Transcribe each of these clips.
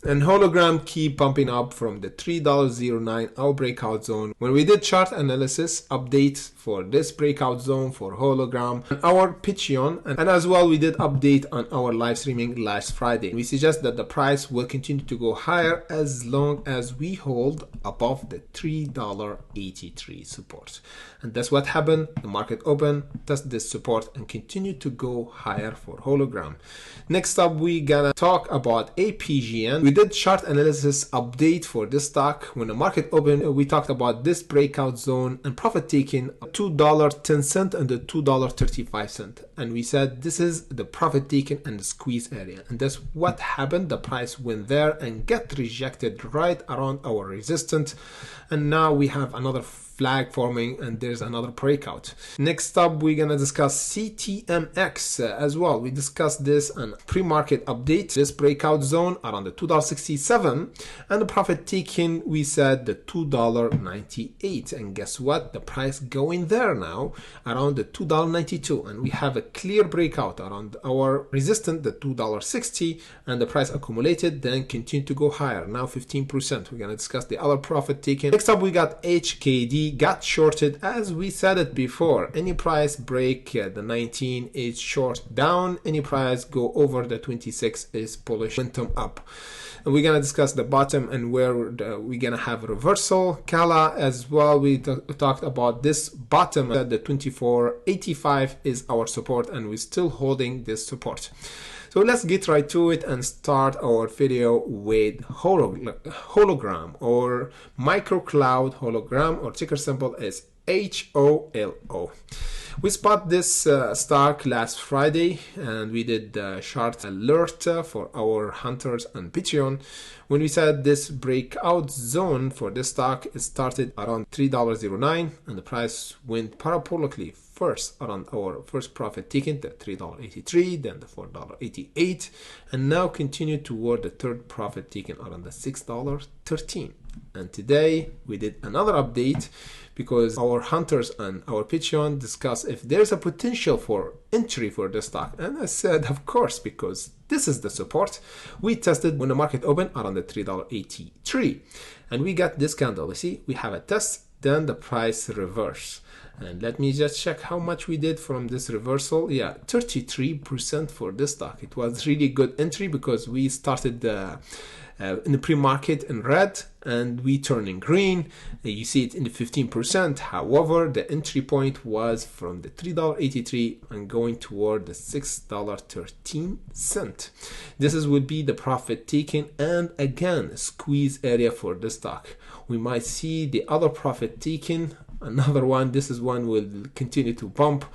And hologram keep pumping up from the $3.09 our breakout zone. When we did chart analysis update for this breakout zone for hologram and our Patreon, and as well we did update on our live streaming last Friday. We suggest that the price will continue to go higher as long as we hold above the $3.83 support. And that's what happened. The market opened, tested this support and continued to go higher for hologram. Next up, we gonna talk about APGN. We did chart analysis update for this stock. When the market opened, we talked about this breakout zone and profit taking $2.10 and the $2.35. And we said this is the profit taken and the squeeze area. And that's what happened. The price went there and get rejected right around our resistance. And now we have another flag forming and there's another breakout. Next up, we're gonna discuss CTMX as well. We discussed this on pre-market update, this breakout zone around the $2.67 and the profit taken, we said the $2.98. And guess what? The price going there now around the $2.92 and we have a clear breakout around our resistance, the $2.60, and the price accumulated, then continue to go higher, now 15%. We're gonna discuss the other profit taken. Next up, we got HKD got shorted. As we said it before, any price break the 19 is short down, any price go over the 26 is bullish momentum up. And we're gonna discuss the bottom and where we're gonna have a reversal. KALA as well, we talked about this bottom, that the 24.85 is our support and we're still holding this support. So let's get right to it and start our video with hologram or micro cloud hologram, or ticker symbol is HOLO. We spot this stock last Friday and we did the chart alert for our hunters and Patreon when we said this breakout zone for this stock started around $3.09 and the price went parabolically first around our first profit taken, the $3.83, then the $4.88, and now continue toward the third profit taken around the $6.13. And today we did another update because our hunters and our Patreon discuss if there's a potential for entry for the stock. And I said, of course, because this is the support. We tested when the market opened around the $3.83 and we got this candle. You see, we have a test, then the price reverse. And let me just check how much we did from this reversal. Yeah, 33% for this stock. It was really good entry because we started in the pre-market in red and we turn in green. You see it in the 15%. However, the entry point was from the $3.83 and going toward the $6.13. This would be the profit taken and again squeeze area for the stock. We might see the other profit taken, another one. This is one will continue to bump,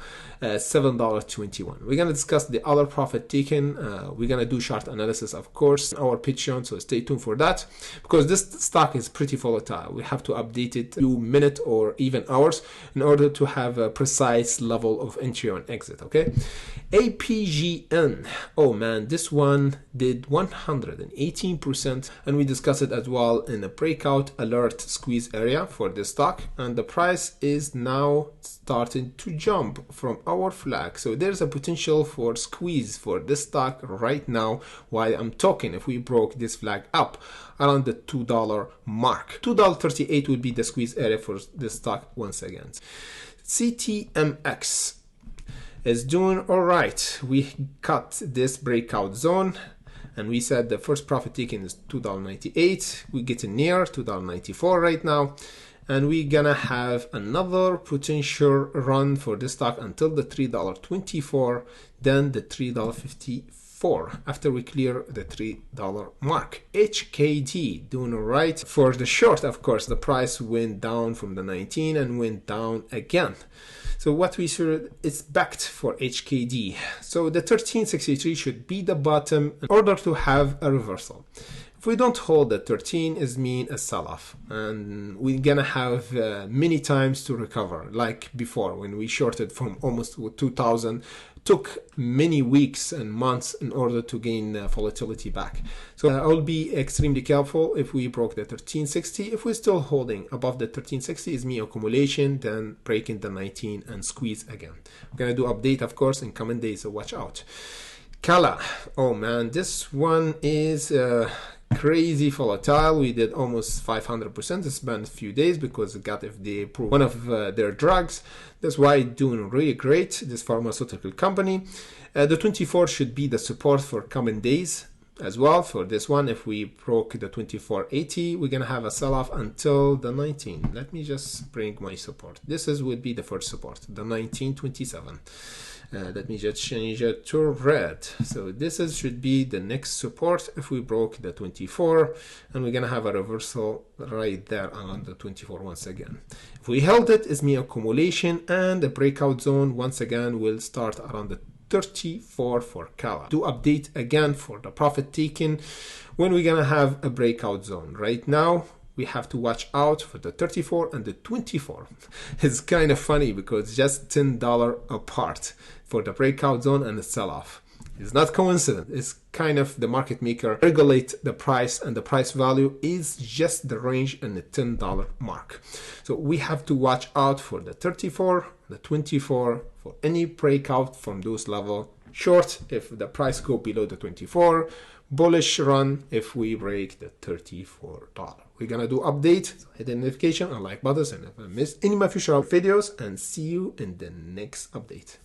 $7.21. We're going to discuss the other profit taken. We're going to do chart analysis, of course, on our Patreon, so stay tuned for that because this stock is pretty volatile. We have to update it few minutes or even hours in order to have a precise level of entry and exit. Okay, APGN, oh man, this one did 118% and we discussed it as well in the breakout alert squeeze area for this stock, and the price is now starting to jump from our flag. So there's a potential for squeeze for this stock right now while I'm talking. If we broke this flag up around the $2 mark, $2.38 would be the squeeze area for this stock once again. CTMX is doing all right. We cut this breakout zone and we said the first profit taken is $2.98. We're getting near $2.94 right now. And we're gonna have another potential run for this stock until the $3.24, then the $3.54 after we clear the $3 mark. HKD doing all right. For the short, of course, the price went down from the 19 and went down again. So what we should, it's backed for HKD. So the 1363 should be the bottom in order to have a reversal. If we don't hold the 13 is mean a sell-off, and we're gonna have many times to recover like before when we shorted from almost 2000. Took many weeks and months in order to gain volatility back. So I'll be extremely careful if we broke the 1360. If we're still holding above the 1360 is me accumulation, then breaking the 19 and squeeze again. I'm gonna do update, of course, in coming days, so watch out. KALA, oh man, this one is crazy volatile. We did almost 500%. It's been a few days because it got FDA approved one of their drugs. That's why it's doing really great, this pharmaceutical company. The 24 should be the support for coming days as well. For this one, if we broke the 2480, we're gonna have a sell-off until the 19. Let me just bring my support. This would be the first support, the 1927. Let me just change it to red. So this should be the next support if we broke the 24, and we're gonna have a reversal right there on the 24 once again. If we held it, it's mean accumulation, and the breakout zone once again will start around the 34 for KALA. Do update again for the profit taking when we're gonna have a breakout zone. Right now we have to watch out for the 34 and the 24. It's kind of funny because it's just $10 apart for the breakout zone and the sell-off. It's not coincidence. It's kind of the market maker regulate the price, and the price value is just the range and the $10 mark. So we have to watch out for the 34, the 24 for any breakout from those level. Short if the price go below the 24, bullish run if we break the $34. We're gonna do update, so hit the notification and like buttons, and if I miss any of my future videos, and see you in the next update.